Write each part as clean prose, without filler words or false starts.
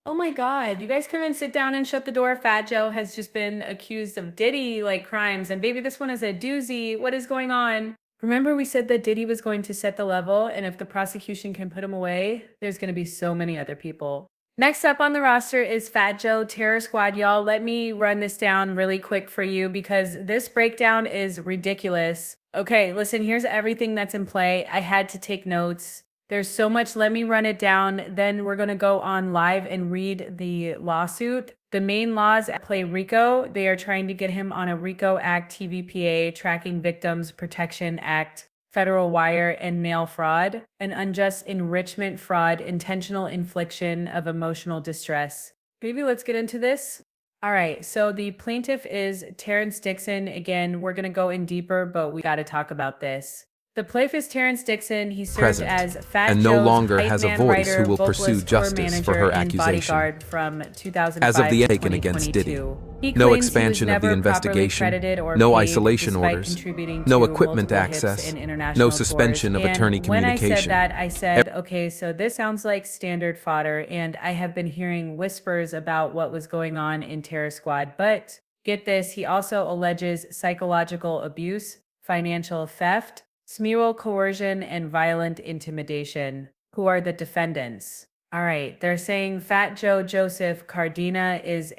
Oh my God. You guys come and sit down and shut the door. Fat Joe has just been accused of Diddy like crimes. And baby, this one is a doozy. What is going on? Remember, we said that Diddy was going to set the level, and if the prosecution can put him away, there's going to be so many other people. Next up on the roster is Fat Joe Terror Squad. Y'all, let me run this down really quick for you because this breakdown is ridiculous. Okay, listen, here's everything that's in play. I had to take notes. There's so much. Let me run it down. Then we're going to go on live and read the lawsuit. The main laws at play RICO. They are trying to get him on a RICO Act TVPA, Tracking Victims Protection Act, federal wire and mail fraud, an unjust enrichment fraud, intentional infliction of emotional distress. Maybe let's get into this. All right, so the plaintiff is Terrence Dixon. Again, we're going to go in deeper, but we got to talk about this. The plaintiff is Terrence Dixon. He served Present, as Fat and no Joe's longer hype has a man, voice writer, who will pursue vocalist, tour justice for manager, her and accusation. bodyguard from 2005 As of the to taken against Diddy, 2022. He no claims expansion he was of the never properly investigation, credited or no paid, isolation despite orders, contributing no to equipment multiple hits access, and international no suspension tours. of attorney And when I said communication. that, I said, okay, so this sounds like standard fodder, and I have been hearing whispers about what was going on in Terror Squad, but get this, he also alleges psychological abuse, financial theft, smear coercion, and violent intimidation. Who are the defendants? All right, they're saying Fat Joe Joseph Cardina is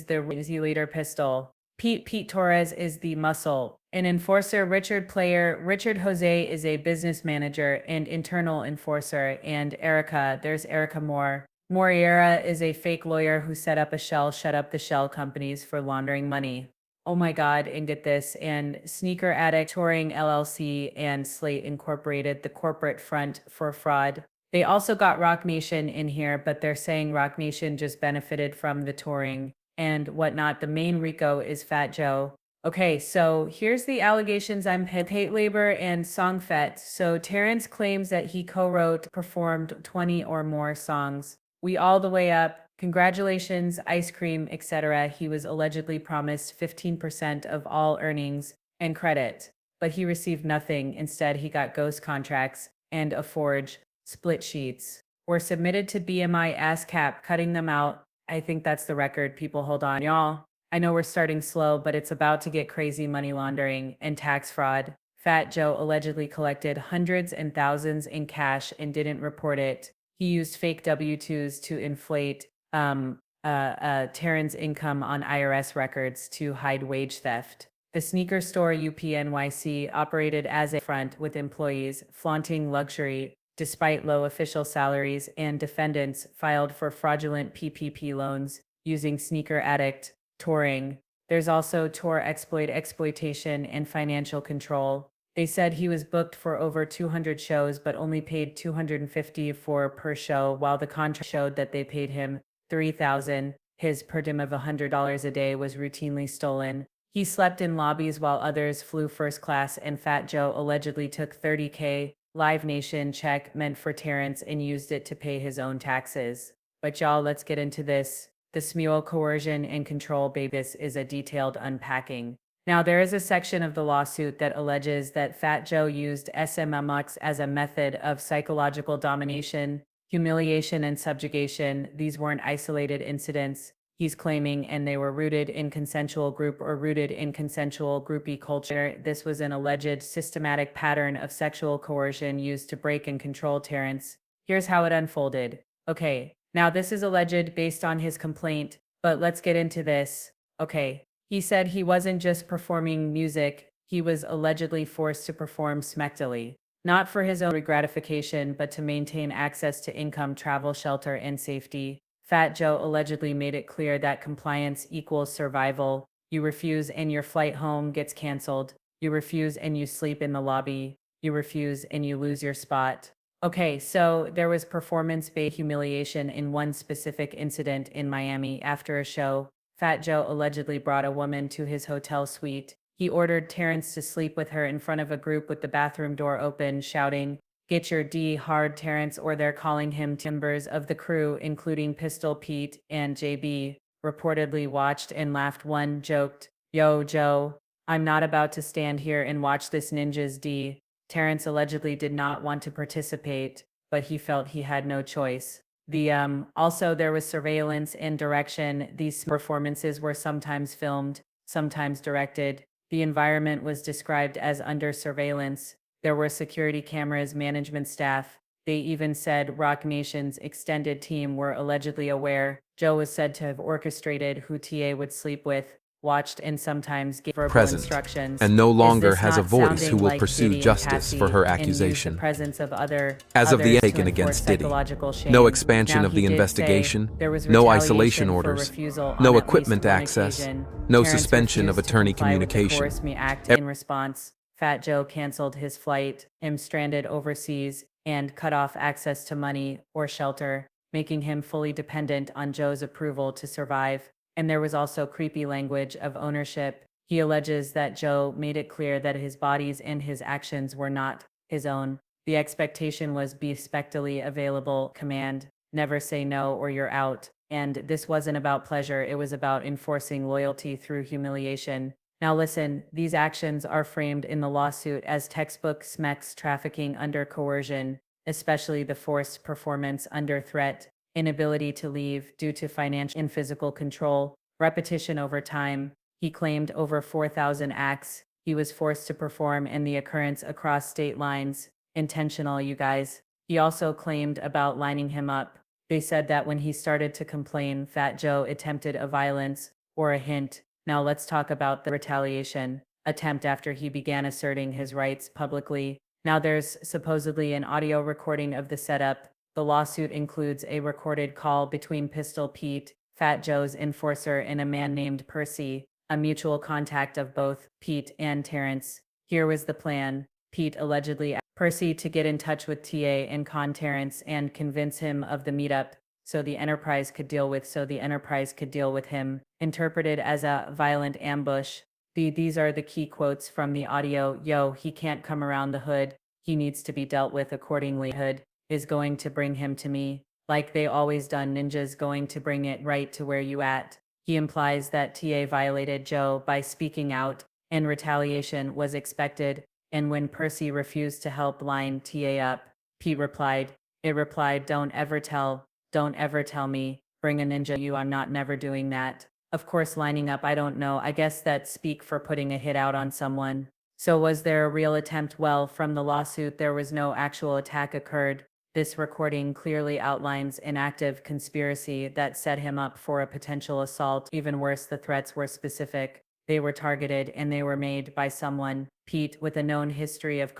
the leader pistol. Pete Torres is the muscle. An enforcer, Richard Player. Richard Jose is a business manager and internal enforcer. And Erica, there's Erica Moore. Moriera is a fake lawyer who set up shut up the shell companies for laundering money. Oh my God, and get this, and Sneaker Addict Touring LLC and Slate Incorporated, the corporate front for fraud. They also got Rock Nation in here, but they're saying Rock Nation just benefited from the touring and whatnot. The main RICO is Fat Joe. Okay, so here's the allegations. I'm hate labor and songfet. So Terrence claims that he co-wrote, performed 20 or more songs. We all the way up. Congratulations, ice cream, etc. He was allegedly promised 15% of all earnings and credit, but he received nothing. Instead, he got ghost contracts and a forge. Split sheets were submitted to BMI ASCAP, cutting them out. I think that's the record. People, hold on, y'all. I know we're starting slow, but it's about to get crazy. Money laundering and tax fraud. Fat Joe allegedly collected hundreds and thousands in cash and didn't report it. He used fake W-2s to inflate Terran's income on IRS records to hide wage theft. The sneaker store UPNYC operated as a front with employees flaunting luxury despite low official salaries, and defendants filed for fraudulent PPP loans using Sneaker Addict touring. There's also tour exploitation and financial control. They said he was booked for over 200 shows but only paid $250 for per show, while the contract showed that they paid him $3,000. His per diem of $100 a day was routinely stolen. He slept in lobbies while others flew first class, and Fat Joe allegedly took $30K Live Nation check meant for Terrence and used it to pay his own taxes. But y'all, let's get into this. The smear coercion and control, baby. This is a detailed unpacking. Now, there is a section of the lawsuit that alleges that Fat Joe used SMMX as a method of psychological domination, humiliation, and subjugation. These weren't isolated incidents, he's claiming, and they were rooted in consensual groupie culture. This was an alleged systematic pattern of sexual coercion used to break and control Terrence. Here's how it unfolded. Okay, now this is alleged based on his complaint, but let's get into this. Okay, he said he wasn't just performing music, he was allegedly forced to perform smectily. Not for his own gratification, but to maintain access to income, travel, shelter, and safety. Fat Joe allegedly made it clear that compliance equals survival. You refuse and your flight home gets canceled. You refuse and you sleep in the lobby. You refuse and you lose your spot. Okay, so there was performance-based humiliation in one specific incident in Miami after a show. Fat Joe allegedly brought a woman to his hotel suite. He ordered Terrence to sleep with her in front of a group with the bathroom door open, shouting, "Get your D hard, Terrence," or they're calling him. Members of the crew, including Pistol Pete and JB, reportedly watched and laughed. One joked, "Yo, Joe, I'm not about to stand here and watch this ninja's D." Terrence allegedly did not want to participate, but he felt he had no choice. Also there was surveillance and direction. These performances were sometimes filmed, sometimes directed. The environment was described as under surveillance. There were security cameras, management staff. They even said Rock Nation's extended team were allegedly aware. Joe was said to have orchestrated who TA would sleep with, watched, and sometimes gave verbal Present, instructions. and no Is longer this has a not voice who sounding will like pursue Diddy and justice for Cassie her and use the accusation. presence of As of the others to taken enforce against Diddy, psychological shame? no expansion Now, of he the did say investigation, there was no isolation retaliation for orders, refusal no on at least equipment one access, occasion. no Terrence suspension of refused to attorney comply with the communication. Coerce Me Act. In response, Fat Joe canceled his flight, him stranded overseas, and cut off access to money or shelter, making him fully dependent on Joe's approval to survive. And there was also creepy language of ownership. He alleges that Joe made it clear that his bodies and his actions were not his own. The expectation was be spectally available command, never say no or you're out. And this wasn't about pleasure, it was about enforcing loyalty through humiliation. Now listen, these actions are framed in the lawsuit as textbook SMEX trafficking under coercion, especially the forced performance under threat, inability to leave due to financial and physical control, repetition over time. He claimed over 4,000 acts he was forced to perform and the occurrence across state lines. Intentional, you guys. He also claimed about lining him up. They said that when he started to complain, Fat Joe attempted a violence or a hint. Now let's talk about the retaliation attempt after he began asserting his rights publicly. Now there's supposedly an audio recording of the setup. The lawsuit includes a recorded call between Pistol Pete, Fat Joe's enforcer, and a man named Percy, a mutual contact of both Pete and Terrence. Here was the plan. Pete allegedly asked Percy to get in touch with TA and con Terrence and convince him of the meetup so the Enterprise could deal with him, interpreted as a violent ambush. These are the key quotes from the audio. Yo, he can't come around the hood. He needs to be dealt with accordingly. Hood is going to bring him to me. Like they always done, Ninja's going to bring it right to where you at. He implies that TA violated Joe by speaking out, and retaliation was expected. And when Percy refused to help line TA up, Pete replied, don't ever tell me, bring a ninja you, I'm not never doing that. Of course, lining up, I don't know, I guess that's speak for putting a hit out on someone. So was there a real attempt? Well, from the lawsuit, there was no actual attack occurred. This recording clearly outlines an active conspiracy that set him up for a potential assault. Even worse, the threats were specific. They were targeted and they were made by someone, Pete, with a known history of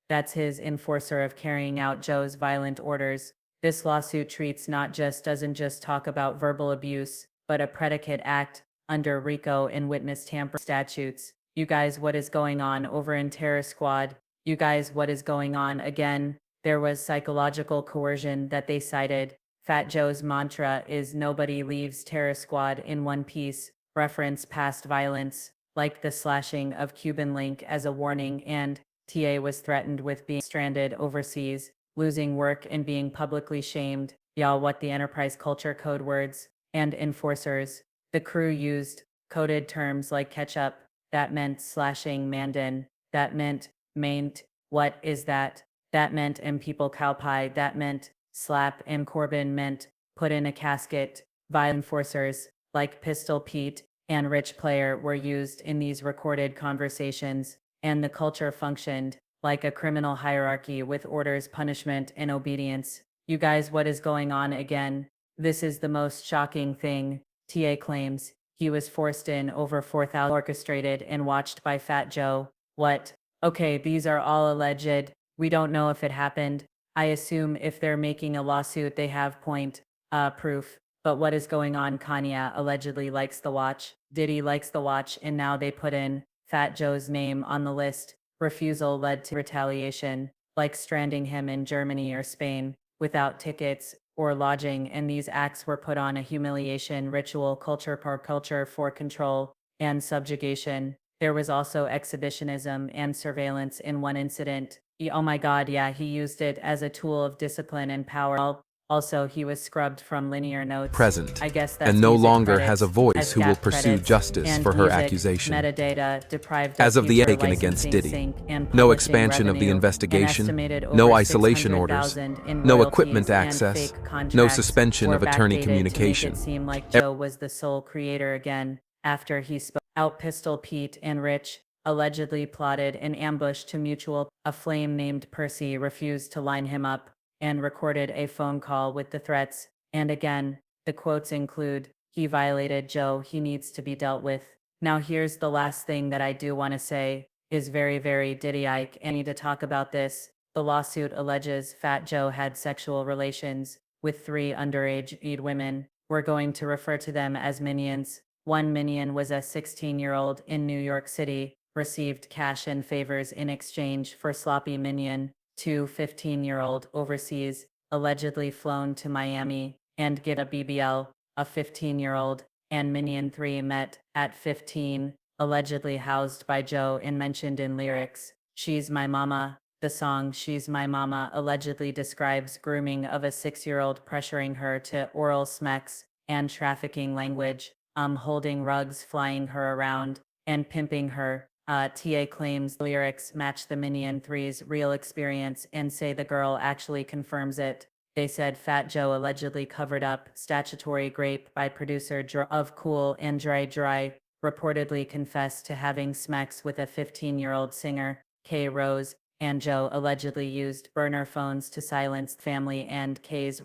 that's his enforcer of carrying out Joe's violent orders. This lawsuit doesn't just talk about verbal abuse, but a predicate act under RICO and witness tampering statutes. You guys, what is going on over in Terror Squad? You guys, what is going on again? There was psychological coercion that they cited. Fat Joe's mantra is nobody leaves Terror Squad in one piece, reference past violence, like the slashing of Cuban Link as a warning, and TA was threatened with being stranded overseas, losing work and being publicly shamed. Y'all, what the Enterprise culture code words and enforcers. The crew used coded terms like ketchup, that meant slashing Mandan, that meant maint, what is that? That meant and people cow pie, that meant slap, and Corbin meant put in a casket. Violent enforcers like Pistol Pete and Rich Player were used in these recorded conversations, and the culture functioned like a criminal hierarchy with orders, punishment, and obedience. You guys, what is going on again? This is the most shocking thing. TA claims he was forced in over 4,000, orchestrated and watched by Fat Joe. What? Okay, these are all alleged. We don't know if it happened. I assume if they're making a lawsuit, they have proof. But what is going on? Kanye allegedly likes the watch. Diddy likes the watch, and now they put in Fat Joe's name on the list. Refusal led to retaliation, like stranding him in Germany or Spain without tickets or lodging, and these acts were put on a humiliation ritual culture for control and subjugation. There was also exhibitionism and surveillance in one incident. Oh my God, yeah, he used it as a tool of discipline and power. Also, he was scrubbed from linear notes. present, I guess that's and no music longer credits has a voice as who will gap pursue credits justice and for her music accusation. metadata deprived As of the future Aiken against licensing Diddy, sync and no publishing expansion of the revenue, an investigation, estimated no over isolation orders, 600,000 in no royalties equipment and access, fake contracts no suspension were of attorney backdated communication. to make it seem like Joe was the sole creator again after he spoke out. Pistol Pete and Rich allegedly plotted an ambush to mutual. A flame named Percy refused to line him up and recorded a phone call with the threats. And again, the quotes include, "He violated Joe, he needs to be dealt with." Now here's the last thing that I do want to say is very, very Diddy-ike. I need to talk about this. The lawsuit alleges Fat Joe had sexual relations with 3 underage women. We're going to refer to them as minions. One minion was a 16-year-old in New York City, received cash and favors in exchange for sloppy minion. 2 15-year-old overseas, allegedly flown to Miami and get a BBL. A 15-year-old and minion 3 met at 15, allegedly housed by Joe and mentioned in lyrics. She's My Mama. The song She's My Mama allegedly describes grooming of a 6-year-old, pressuring her to oral smacks and trafficking language, holding rugs, flying her around, and pimping her. TA claims the lyrics match the Minion 3's real experience and say the girl actually confirms it. They said Fat Joe allegedly covered up statutory rape by producer of Cool and Dry, reportedly confessed to having smacks with a 15-year-old singer, K. Rose, and Joe allegedly used burner phones to silence family and K's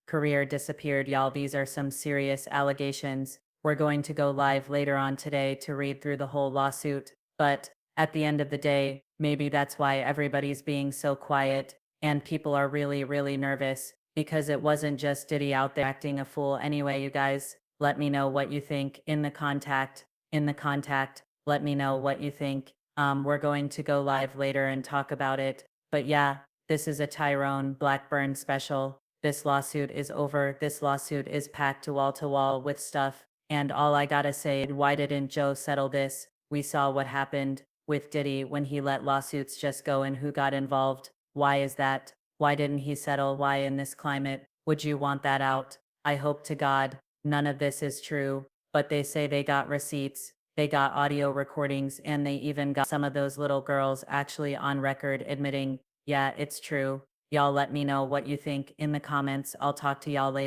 career disappeared. Y'all, these are some serious allegations. We're going to go live later on today to read through the whole lawsuit, but at the end of the day, maybe that's why everybody's being so quiet and people are really, really nervous because it wasn't just Diddy out there acting a fool. Anyway, you guys, let me know what you think in the contact. Let me know what you think. We're going to go live later and talk about it. But yeah, this is a Tyrone Blackburn special. This lawsuit is over. This lawsuit is packed to wall with stuff. And all I gotta say, why didn't Joe settle this? We saw what happened with Diddy when he let lawsuits just go and who got involved. Why is that? Why didn't he settle? Why in this climate would you want that out? I hope to God none of this is true, but they say they got receipts, they got audio recordings, and they even got some of those little girls actually on record admitting, yeah, it's true. Y'all let me know what you think in the comments. I'll talk to y'all later.